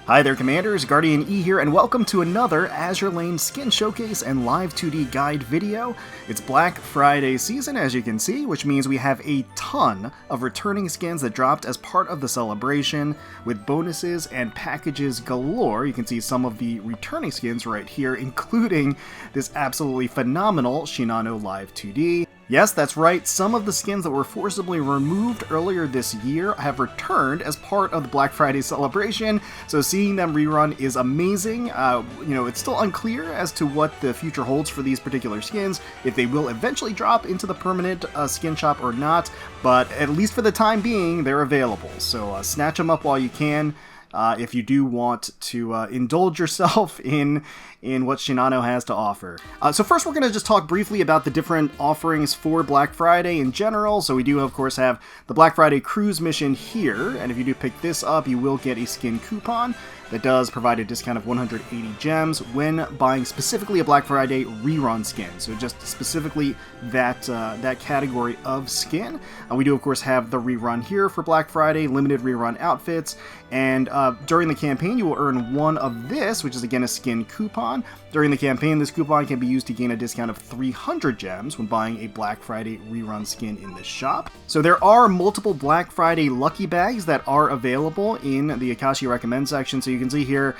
Hi there, Commanders, GuardianE here, and welcome to another AzurLane Skin Showcase and Live 2D Guide video. It's Black Friday season, as you can see, which means we have a ton of returning skins that dropped as part of the celebration, with bonuses and packages galore. You can see some of the returning skins right here, including this absolutely phenomenal Shinano Live 2D. Yes, that's right, some of the skins that were forcibly removed earlier this year have returned as part of the Black Friday celebration, so seeing them rerun is amazing. It's still unclear as to what the future holds for these particular skins, if they will eventually drop into the permanent skin shop or not, but at least for the time being, they're available, so snatch them up while you can. If you do want to indulge yourself in what Shinano has to offer. So first we're going to just talk briefly about the different offerings for Black Friday in general. So we do of course have the Black Friday cruise mission here, and if you do pick this up you will get a skin coupon that does provide a discount of 180 gems when buying specifically a Black Friday rerun skin. So just specifically that category of skin. We do of course have the rerun here for Black Friday, limited rerun outfits, and during the campaign you will earn one of this, which is again a skin coupon. During the campaign, this coupon can be used to gain a discount of 300 gems when buying a Black Friday rerun skin in the shop. So there are multiple Black Friday lucky bags that are available in the Akashi Recommend section. So you can see here,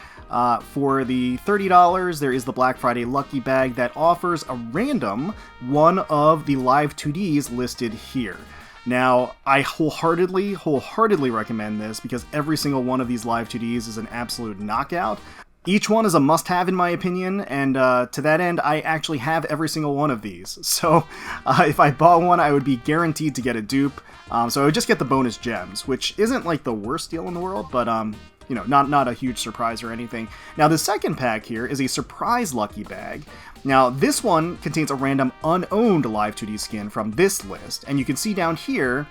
for the $30, there is the Black Friday lucky bag that offers a random one of the Live 2Ds listed here. Now, I wholeheartedly recommend this because every single one of these Live 2Ds is an absolute knockout. Each one is a must-have in my opinion, and to that end, I actually have every single one of these. So if I bought one, I would be guaranteed to get a dupe. So I would just get the bonus gems, which isn't like the worst deal in the world, but not a huge surprise or anything. Now the second pack here is a surprise lucky bag. Now this one contains a random unowned Live 2D skin from this list, and you can see down here,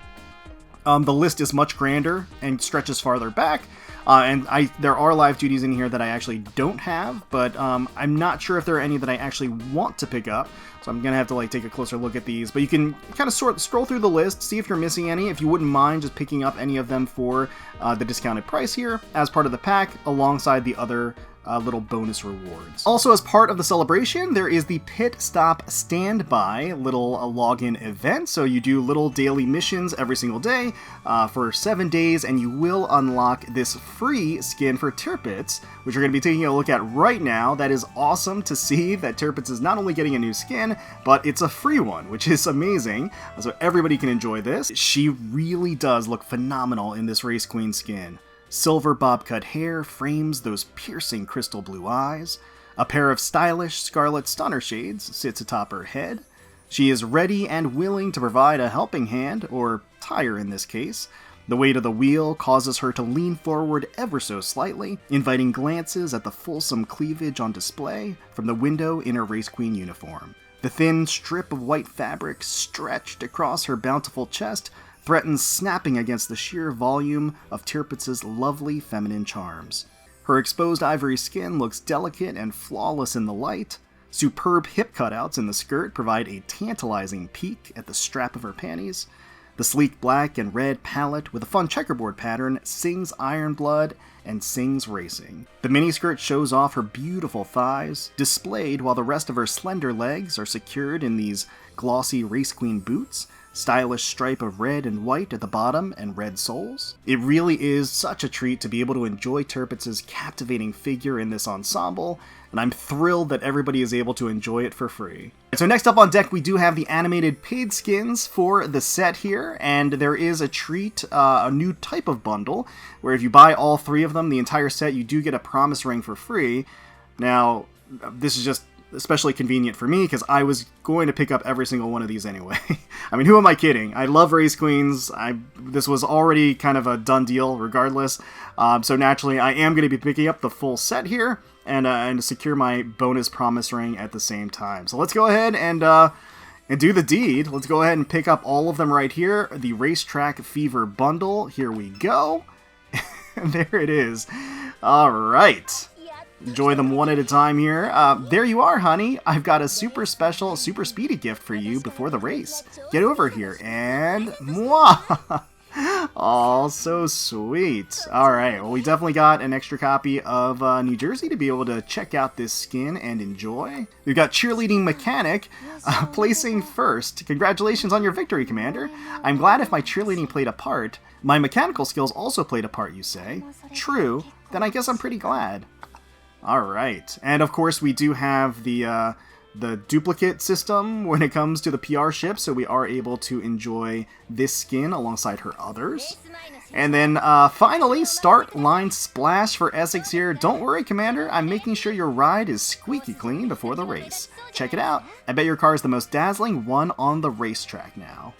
the list is much grander and stretches farther back. There are Live 2Ds in here that I actually don't have, but I'm not sure if there are any that I actually want to pick up, so I'm gonna have to take a closer look at these. But you can kind of scroll through the list, see if you're missing any, if you wouldn't mind just picking up any of them for the discounted price here as part of the pack, alongside the other little bonus rewards. Also, as part of the celebration, there is the Pit Stop Standby little login event. So you do little daily missions every single day for 7 days, and you will unlock this free skin for Tirpitz, which you're going to be taking a look at right now. That is awesome to see that Tirpitz is not only getting a new skin, but it's a free one, which is amazing. So everybody can enjoy this. She really does look phenomenal in this Racequeen skin. Silver bob-cut hair frames those piercing crystal blue eyes. A pair of stylish scarlet stunner shades sits atop her head. She is ready and willing to provide a helping hand, or tire in this case. The weight of the wheel causes her to lean forward ever so slightly, inviting glances at the fulsome cleavage on display from the window in her Racequeen uniform. The thin strip of white fabric stretched across her bountiful chest threatens snapping against the sheer volume of Tirpitz's lovely feminine charms. Her exposed ivory skin looks delicate and flawless in the light. Superb hip cutouts in the skirt provide a tantalizing peek at the strap of her panties. The sleek black and red palette with a fun checkerboard pattern sings Iron Blood and sings racing. The miniskirt shows off her beautiful thighs, displayed while the rest of her slender legs are secured in these glossy Racequeen boots. Stylish stripe of red and white at the bottom and red soles. It really is such a treat to be able to enjoy Tirpitz's captivating figure in this ensemble, and I'm thrilled that everybody is able to enjoy it for free. So next up on deck we do have the animated pig skins for the set here, and there is a treat, a new type of bundle, where if you buy all three of them, the entire set, you do get a promise ring for free. Now, this is just especially convenient for me because I was going to pick up every single one of these anyway. I mean, who am I kidding? I love Racequeens. This was already kind of a done deal regardless. So naturally, I am going to be picking up the full set here and secure my bonus promise ring at the same time. So let's go ahead and do the deed. Let's go ahead and pick up all of them right here. The Racetrack Fever bundle. Here we go. There it is. All right. Enjoy them one at a time here. There you are, honey. I've got a super special, super speedy gift for you before the race. Get over here and mwah! Oh, so sweet. Alright, well we definitely got an extra copy of New Jersey to be able to check out this skin and enjoy. We've got Cheerleading Mechanic placing first. Congratulations on your victory, Commander. I'm glad if my cheerleading played a part. My mechanical skills also played a part, you say? True, then I guess I'm pretty glad. Alright, and of course we do have the duplicate system when it comes to the PR ship, so we are able to enjoy this skin alongside her others. And then finally, start line splash for Essex here. Don't worry, Commander, I'm making sure your ride is squeaky clean before the race. Check it out. I bet your car is the most dazzling one on the racetrack now.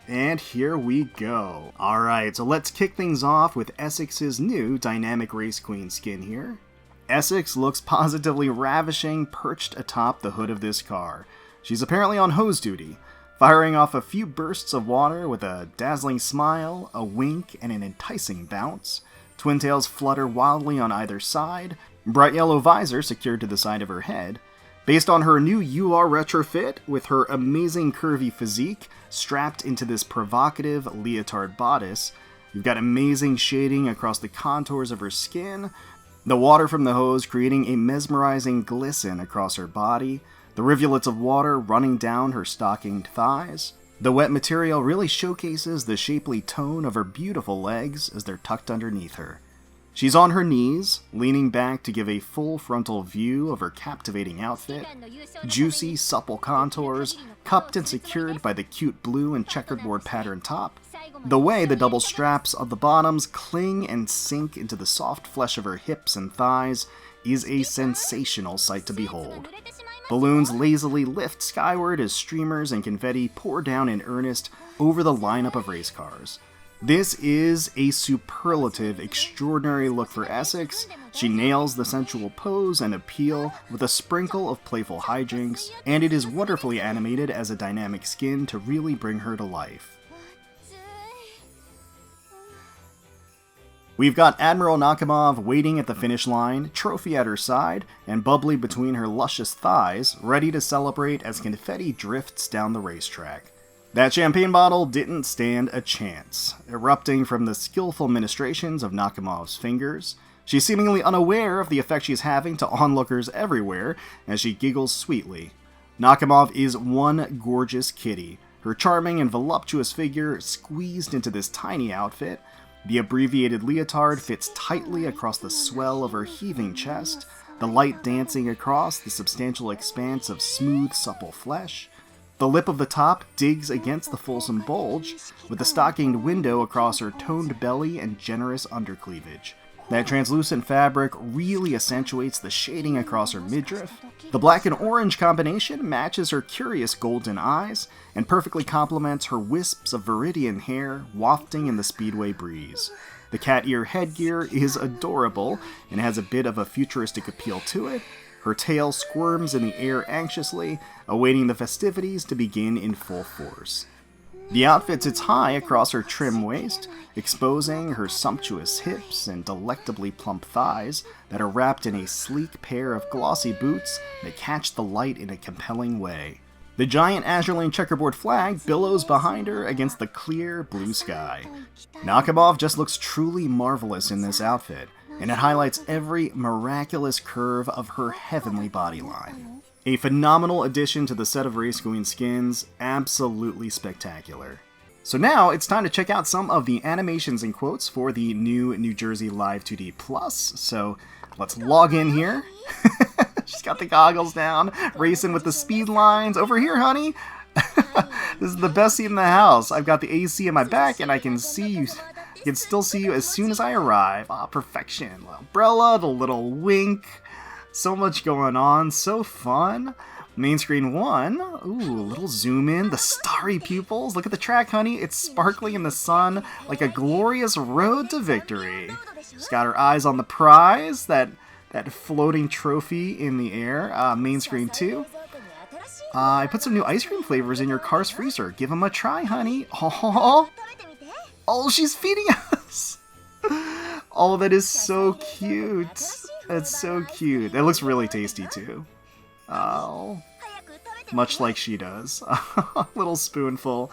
And here we go. Alright, so let's kick things off with Essex's new dynamic Racequeen skin here. Essex looks positively ravishing perched atop the hood of this car. She's apparently on hose duty, firing off a few bursts of water with a dazzling smile, a wink, and an enticing bounce. Twin tails flutter wildly on either side, bright yellow visor secured to the side of her head. Based on her new UR retrofit, with her amazing curvy physique strapped into this provocative leotard bodice, you've got amazing shading across the contours of her skin, the water from the hose creating a mesmerizing glisten across her body, the rivulets of water running down her stockinged thighs. The wet material really showcases the shapely tone of her beautiful legs as they're tucked underneath her. She's on her knees, leaning back to give a full frontal view of her captivating outfit. Juicy, supple contours, cupped and secured by the cute blue and checkerboard pattern top. The way the double straps of the bottoms cling and sink into the soft flesh of her hips and thighs is a sensational sight to behold. Balloons lazily lift skyward as streamers and confetti pour down in earnest over the lineup of race cars. This is a superlative, extraordinary look for Essex. She nails the sensual pose and appeal with a sprinkle of playful hijinks, and it is wonderfully animated as a dynamic skin to really bring her to life. We've got Admiral Nakhimov waiting at the finish line, trophy at her side, and bubbly between her luscious thighs, ready to celebrate as confetti drifts down the racetrack. That champagne bottle didn't stand a chance, erupting from the skillful ministrations of Nakhimov's fingers. She's seemingly unaware of the effect she's having to onlookers everywhere as she giggles sweetly. Nakhimov is one gorgeous kitty, her charming and voluptuous figure squeezed into this tiny outfit. The abbreviated leotard fits tightly across the swell of her heaving chest, the light dancing across the substantial expanse of smooth, supple flesh. The lip of the top digs against the fulsome bulge, with the stockinged window across her toned belly and generous undercleavage. That translucent fabric really accentuates the shading across her midriff. The black and orange combination matches her curious golden eyes, and perfectly complements her wisps of viridian hair wafting in the speedway breeze. The cat ear headgear is adorable, and has a bit of a futuristic appeal to it. Her tail squirms in the air anxiously, awaiting the festivities to begin in full force. The outfit sits high across her trim waist, exposing her sumptuous hips and delectably plump thighs that are wrapped in a sleek pair of glossy boots that catch the light in a compelling way. The giant AzurLane checkerboard flag billows behind her against the clear blue sky. Nakhimov just looks truly marvelous in this outfit, and it highlights every miraculous curve of her heavenly bodyline. A phenomenal addition to the set of Racequeen skins, absolutely spectacular. So now it's time to check out some of the animations and quotes for the new New Jersey Live 2D Plus. So let's log in here. She's got the goggles down, racing with the speed lines. Over here, honey. This is the best seat in the house. I've got the AC in my back, and I can see you. I can still see you as soon as I arrive. Ah, perfection. The umbrella, the little wink. So much going on. So fun. Main screen 1. Ooh, a little zoom in. The starry pupils. Look at the track, honey. It's sparkling in the sun like a glorious road to victory. She's got her eyes on the prize. That floating trophy in the air. Main screen 2. I put some new ice cream flavors in your car's freezer. Give them a try, honey. Oh, she's feeding us. Oh, that is so cute. That's so cute. That looks really tasty, too. Oh. Much like she does. A little spoonful.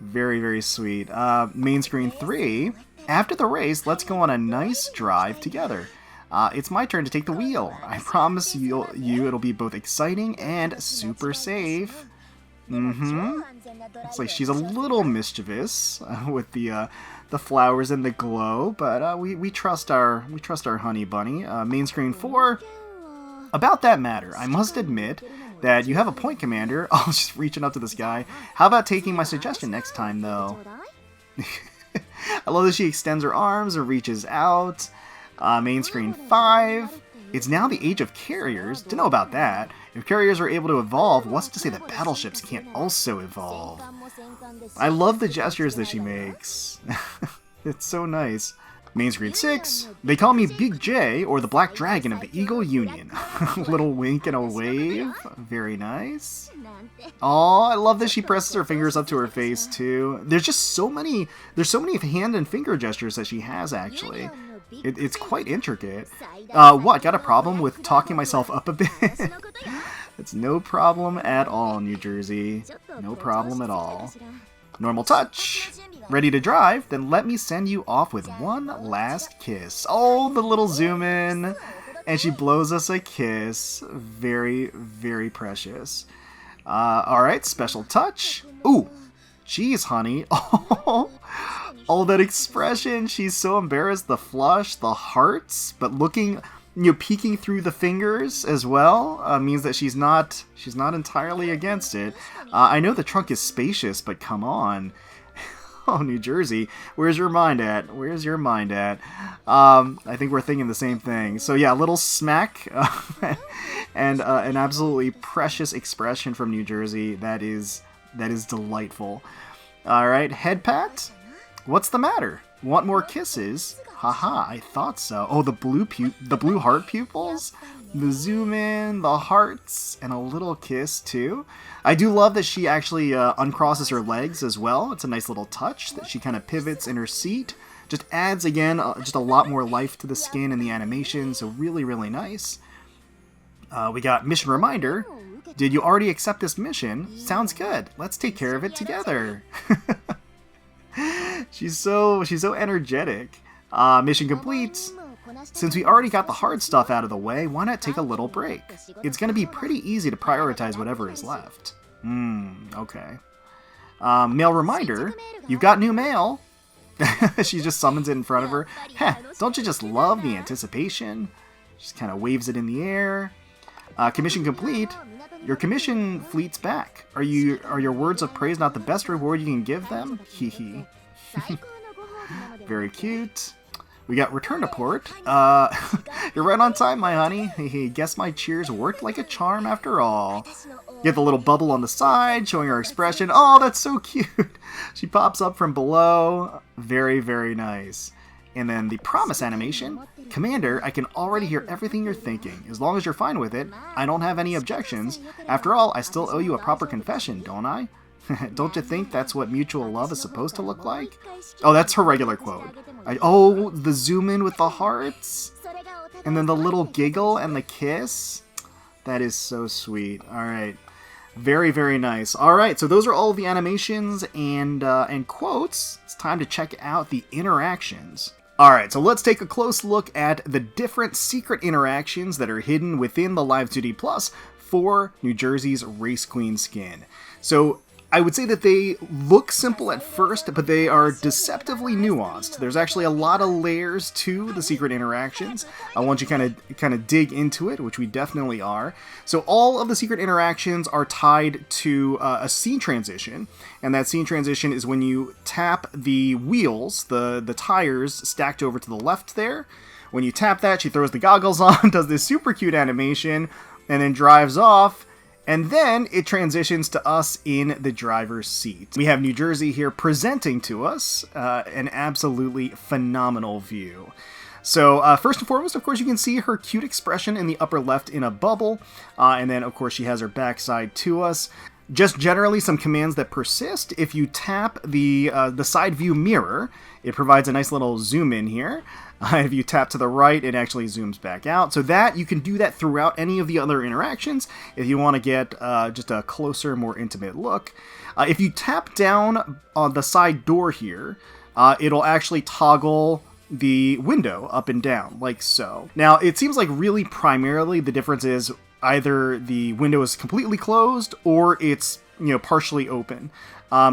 Very, very sweet. Main screen 3. After the race, let's go on a nice drive together. It's my turn to take the wheel. I promise you it'll be both exciting and super safe. Looks like she's a little mischievous with the flowers and the glow, but we trust our honey bunny. Main screen 4. About that matter, I must admit that you have a point, Commander. Oh, just reaching up to this guy. How about taking my suggestion next time, though? I love that she extends her arms and reaches out. Main screen 5. It's now the age of carriers. To know about that, if carriers are able to evolve, what's to say that battleships can't also evolve? I love the gestures that she makes. It's so nice. Main screen 6. They call me Big J, or the Black Dragon of the Eagle Union. Little wink and a wave. Very nice. Oh, I love that she presses her fingers up to her face too. There's so many hand and finger gestures that she has, actually. It's quite intricate. What, got a problem with talking myself up a bit? It's no problem at all, New Jersey. No problem at all. Normal touch. Ready to drive? Then let me send you off with one last kiss. Oh, the little zoom in. And she blows us a kiss. Very, very precious. Alright, special touch. Ooh, geez, honey. Oh, that expression. She's so embarrassed. The flush, the hearts, but looking, peeking through the fingers as well means that she's not entirely against it. I know the trunk is spacious, but come on. Oh, New Jersey, where's your mind at? Where's your mind at? I think we're thinking the same thing. So yeah, a little smack and an absolutely precious expression from New Jersey. That is delightful. All right, head pat. What's the matter? Want more kisses? Haha, I thought so. Oh, the blue heart pupils, the zoom in, the hearts, and a little kiss too. I do love that she actually uncrosses her legs as well. It's a nice little touch that she kind of pivots in her seat. Just adds, again, just a lot more life to the skin and the animation, so really, really nice. We got mission reminder. Did you already accept this mission? Sounds good. Let's take care of it together. She's so energetic. Mission complete. Since we already got the hard stuff out of the way, why not take a little break? It's going to be pretty easy to prioritize whatever is left. Okay. Mail reminder. You've got new mail. She just summons it in front of her. Heh, don't you just love the anticipation? Just kind of waves it in the air. Commission complete. Your commission fleets back. Are your words of praise not the best reward you can give them? Hee hee. Very cute. We got return to port. You're right on time, my honey. Guess my cheers worked like a charm after all. Get the little bubble on the side, showing her expression. Oh, that's so cute. She pops up from below. Very, very nice. And then the promise animation. Commander, I can already hear everything you're thinking. As long as you're fine with it, I don't have any objections. After all, I still owe you a proper confession, don't I? Don't you think that's what mutual love is supposed to look like? Oh, that's her regular quote. Oh, the zoom in with the hearts. And then the little giggle and the kiss. That is so sweet. All right. Very, very nice. All right, so those are all the animations and quotes. It's time to check out the interactions. All right, so let's take a close look at the different secret interactions that are hidden within the Live 2D Plus for New Jersey's Racequeen skin. So I would say that they look simple at first, but they are deceptively nuanced. There's actually a lot of layers to the secret interactions. I want you kind of dig into it, which we definitely are. So all of the secret interactions are tied to a scene transition, and that scene transition is when you tap the wheels, the tires stacked over to the left there. When you tap that, she throws the goggles on, does this super cute animation, and then drives off. And then it transitions to us in the driver's seat. We have New Jersey here presenting to us an absolutely phenomenal view. So first and foremost, of course, you can see her cute expression in the upper left in a bubble. And then, of course, she has her backside to us. Just generally some commands that persist. If you tap the side view mirror, it provides a nice little zoom in here. If you tap to the right, it actually zooms back out. So that you can do that throughout any of the other interactions if you want to get just a closer, more intimate look. If you tap down on the side door here, it'll actually toggle the window up and down, like so. Now, it seems like really primarily the difference is either the window is completely closed or it's, partially open.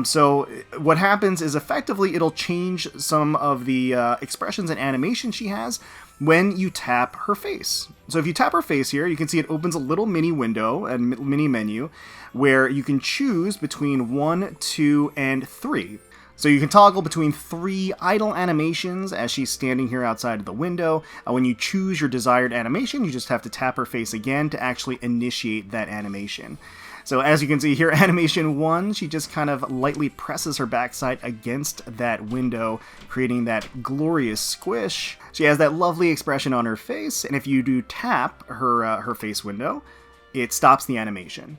So what happens is effectively it'll change some of the expressions and animation she has when you tap her face. So if you tap her face here, you can see it opens a little mini window and mini menu where you can choose between 1, 2, and 3. So you can toggle between 3 idle animations as she's standing here outside of the window. When you choose your desired animation, you just have to tap her face again to actually initiate that animation. So as you can see here, animation 1, she just kind of lightly presses her backside against that window, creating that glorious squish. She has that lovely expression on her face, and if you do tap her face window, it stops the animation.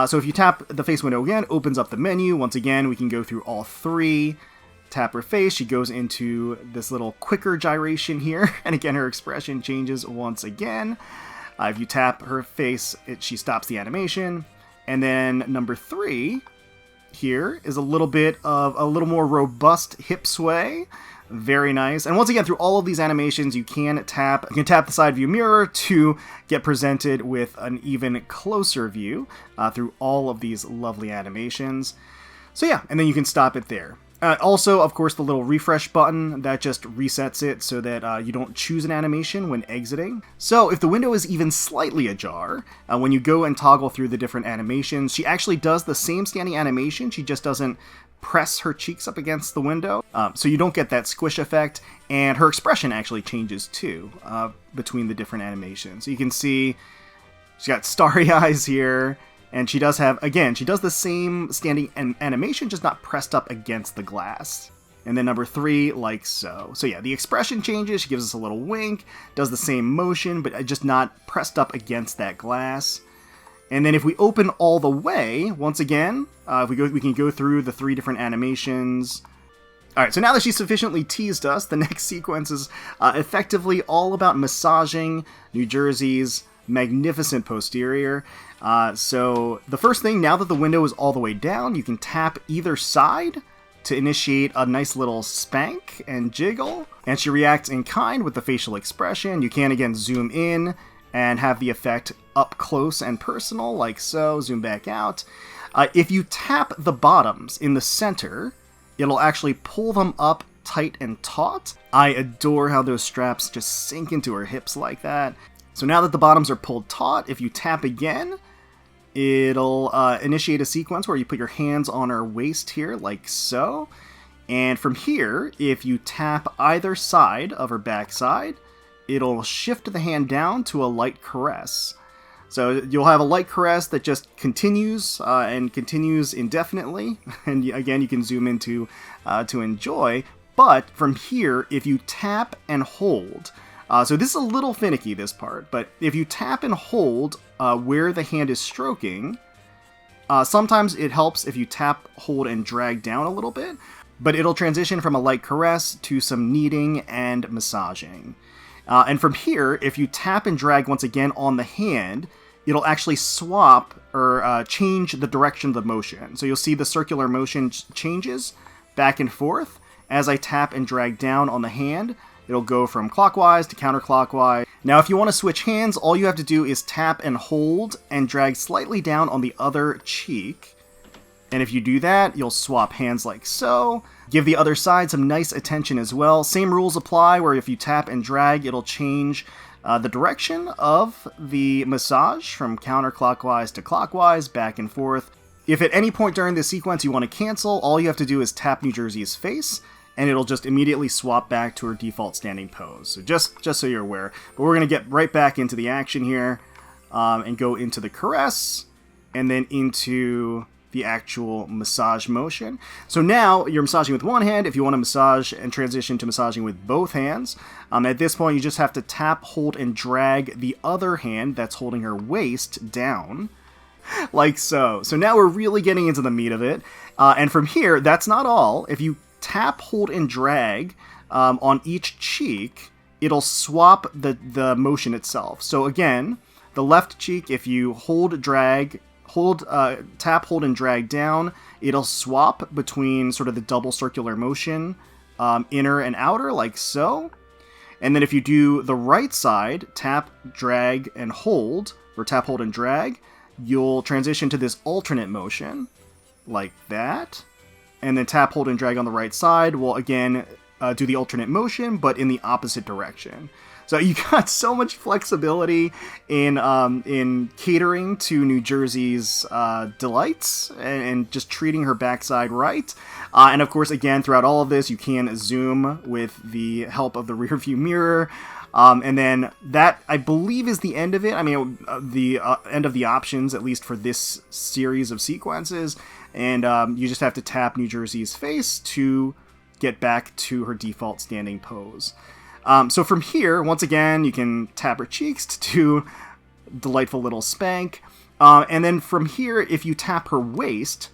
So if you tap the face window again, opens up the menu. Once again, we can go through all 3. Tap her face, she goes into this little quicker gyration here, and again her expression changes once again. If you tap her face, she stops the animation. And then number 3 here is a little more robust hip sway. Very nice. And once again, through all of these animations, you can tap the side view mirror to get presented with an even closer view through all of these lovely animations. So yeah, and then you can stop it there. Also, of course, the little refresh button, that just resets it so that you don't choose an animation when exiting. So if the window is even slightly ajar, when you go and toggle through the different animations, she actually does the same standing animation, she just doesn't press her cheeks up against the window, so you don't get that squish effect, and her expression actually changes too between the different animations. So you can see she's got starry eyes here, and she does the same standing animation, just not pressed up against the glass. And then number 3, like so. So yeah, the expression changes, she gives us a little wink, does the same motion, but just not pressed up against that glass. And then if we open all the way, once again, we can go through the 3 different animations. Alright, so now that she's sufficiently teased us, the next sequence is effectively all about massaging New Jersey's magnificent posterior. So the first thing, now that the window is all the way down, you can tap either side to initiate a nice little spank and jiggle, and she reacts in kind with the facial expression. You can again zoom in and have the effect up close and personal, like so. Zoom back out. If you tap the bottoms in the center, it'll actually pull them up tight and taut. I adore how those straps just sink into her hips like that. So now that the bottoms are pulled taut, if you tap again, it'll initiate a sequence where you put your hands on her waist here, like so. And from here, if you tap either side of her backside, it'll shift the hand down to a light caress. So you'll have a light caress that just continues and continues indefinitely. And again, you can zoom into to enjoy. But from here, if you tap and hold, so this is a little finicky, this part, but if you tap and hold where the hand is stroking, sometimes it helps if you tap, hold, and drag down a little bit, but it'll transition from a light caress to some kneading and massaging. And from here, if you tap and drag once again on the hand, it'll actually swap or change the direction of the motion. So you'll see the circular motion changes back and forth. As I tap and drag down on the hand, it'll go from clockwise to counterclockwise. Now, if you want to switch hands, all you have to do is tap and hold and drag slightly down on the other cheek. And if you do that, you'll swap hands like so. Give the other side some nice attention as well. Same rules apply, where if you tap and drag, it'll change the direction of the massage from counterclockwise to clockwise, back and forth. If at any point during this sequence you want to cancel, all you have to do is tap New Jersey's face, and it'll just immediately swap back to her default standing pose. So just so you're aware. But we're going to get right back into the action here, and go into the caress, and then into the actual massage motion. So now you're massaging with one hand. If you want to massage and transition to massaging with both hands, at this point you just have to tap, hold, and drag the other hand that's holding her waist down, like so. So now we're really getting into the meat of it. And from here, that's not all. If you tap, hold, and drag on each cheek, it'll swap the motion itself. So again, the left cheek, if you hold, drag, tap, hold, and drag down. It'll swap between sort of the double circular motion, inner and outer, like so. And then if you do the right side, tap, drag, and hold, or tap, hold, and drag, you'll transition to this alternate motion, like that. And then tap, hold, and drag on the right side will, again, do the alternate motion, but in the opposite direction. So you got so much flexibility in catering to New Jersey's delights and just treating her backside right. And of course, again, throughout all of this, you can zoom with the help of the rear view mirror. And then that, I believe, is the end of it. I mean, the end of the options, at least for this series of sequences. And you just have to tap New Jersey's face to get back to her default standing pose. So from here, once again, you can tap her cheeks to do delightful little spank. And then from here, if you tap her waist,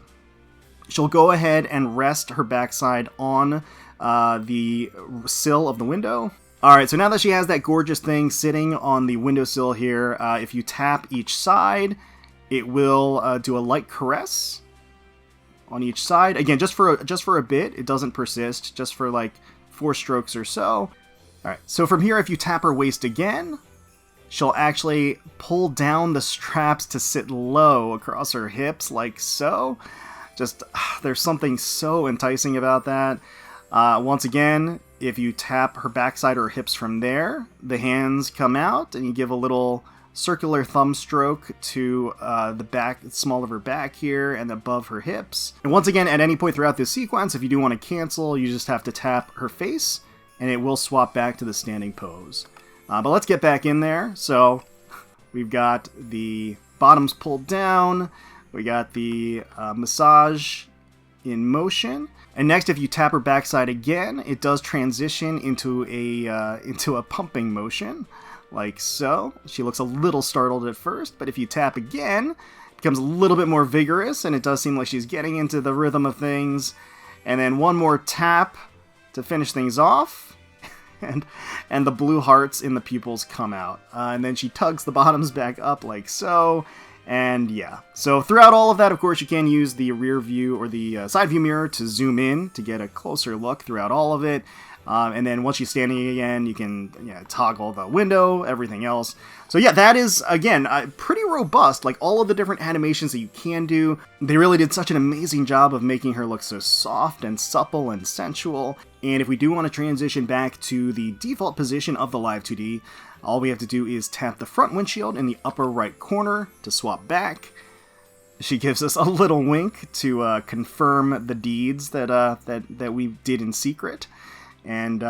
she'll go ahead and rest her backside on the sill of the window. Alright, so now that she has that gorgeous thing sitting on the windowsill here, if you tap each side, it will do a light caress on each side. Again, just for a bit. It doesn't persist, just for like 4 strokes or so. Alright, so from here, if you tap her waist again, she'll actually pull down the straps to sit low across her hips, like so. Just, there's something so enticing about that. Once again, if you tap her backside or her hips from there, the hands come out, and you give a little circular thumb stroke to the back, small of her back here, and above her hips. And once again, at any point throughout this sequence, if you do want to cancel, you just have to tap her face, and it will swap back to the standing pose. But let's get back in there. So we've got the bottoms pulled down, we got the massage in motion, and next, if you tap her backside again, it does transition into a pumping motion, like so. She looks a little startled at first, but if you tap again, it becomes a little bit more vigorous, and it does seem like she's getting into the rhythm of things. And then one more tap to finish things off. And the blue hearts in the pupils come out. And then she tugs the bottoms back up like so. And yeah. So throughout all of that, of course, you can use the rear view or the side view mirror to zoom in to get a closer look throughout all of it. And then once she's standing again, you can toggle the window, everything else. So yeah, that is, again, pretty robust. Like, all of the different animations that you can do, they really did such an amazing job of making her look so soft and supple and sensual. And if we do want to transition back to the default position of the Live 2D, all we have to do is tap the front windshield in the upper right corner to swap back. She gives us a little wink to confirm the deeds that we did in secret. And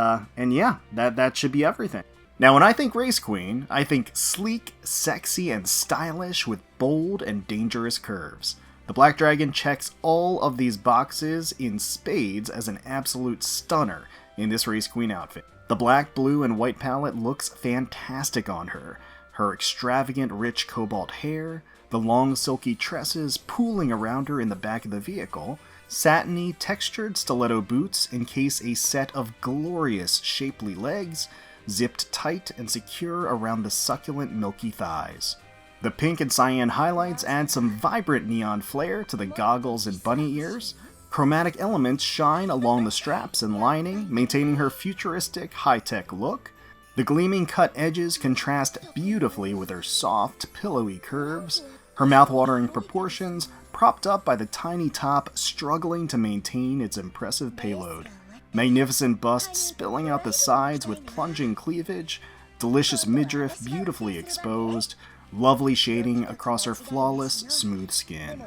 yeah, that should be everything. Now, when I think Racequeen, I think sleek, sexy, and stylish with bold and dangerous curves. The Black Dragon checks all of these boxes in spades as an absolute stunner in this Racequeen outfit. The black, blue, and white palette looks fantastic on her. Her extravagant, rich cobalt hair, the long, silky tresses pooling around her in the back of the vehicle, satiny, textured stiletto boots encase a set of glorious, shapely legs, zipped tight and secure around the succulent, milky thighs. The pink and cyan highlights add some vibrant neon flair to the goggles and bunny ears. Chromatic elements shine along the straps and lining, maintaining her futuristic, high-tech look. The gleaming cut edges contrast beautifully with her soft, pillowy curves. Her mouth-watering proportions, propped up by the tiny top struggling to maintain its impressive payload. Magnificent bust spilling out the sides with plunging cleavage, delicious midriff beautifully exposed, lovely shading across her flawless, smooth skin.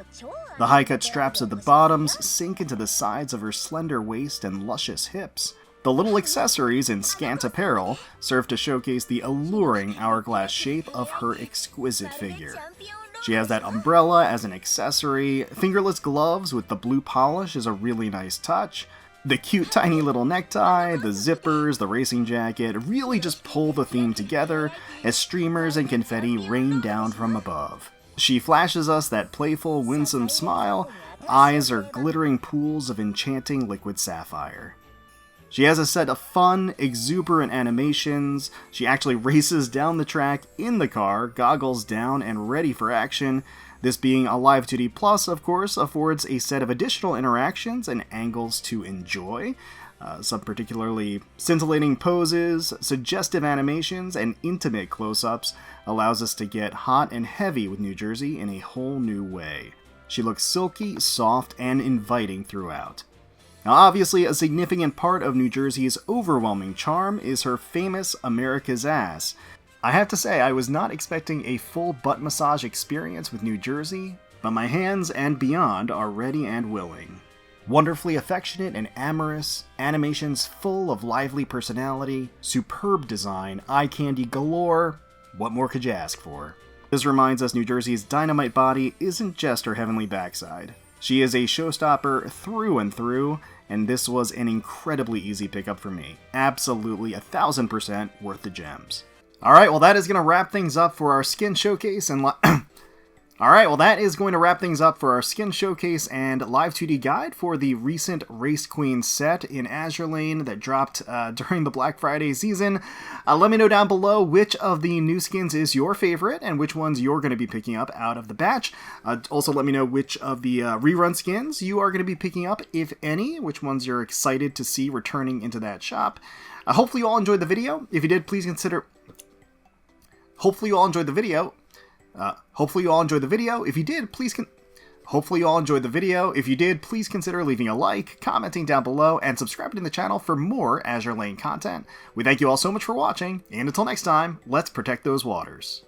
The high-cut straps at the bottoms sink into the sides of her slender waist and luscious hips. The little accessories in scant apparel serve to showcase the alluring hourglass shape of her exquisite figure. She has that umbrella as an accessory. Fingerless gloves with the blue polish is a really nice touch. The cute tiny little necktie, the zippers, the racing jacket really just pull the theme together as streamers and confetti rain down from above. She flashes us that playful, winsome smile. Eyes are glittering pools of enchanting liquid sapphire. She has a set of fun, exuberant animations. She actually races down the track in the car, goggles down and ready for action. This being a Live 2D Plus, of course, affords a set of additional interactions and angles to enjoy. Some particularly scintillating poses, suggestive animations, and intimate close-ups allows us to get hot and heavy with New Jersey in a whole new way. She looks silky, soft, and inviting throughout. Now obviously, a significant part of New Jersey's overwhelming charm is her famous America's Ass. I have to say, I was not expecting a full butt massage experience with New Jersey, but my hands and beyond are ready and willing. Wonderfully affectionate and amorous, animations full of lively personality, superb design, eye candy galore. What more could you ask for? This reminds us New Jersey's dynamite body isn't just her heavenly backside. She is a showstopper through and through, and this was an incredibly easy pickup for me. Absolutely 1000% worth the gems. Alright, well that is going to wrap things up for our skin showcase and Live 2D guide for the recent Racequeen set in AzurLane that dropped during the Black Friday season. Let me know down below which of the new skins is your favorite and which ones you're going to be picking up out of the batch. Also let me know which of the rerun skins you are going to be picking up, if any, which ones you're excited to see returning into that shop. Hopefully you all enjoyed the video. If you did, please consider... Hopefully you all enjoyed the video. If you did, please consider leaving a like, commenting down below, and subscribing to the channel for more AzurLane content. We thank you all so much for watching, and until next time, let's protect those waters.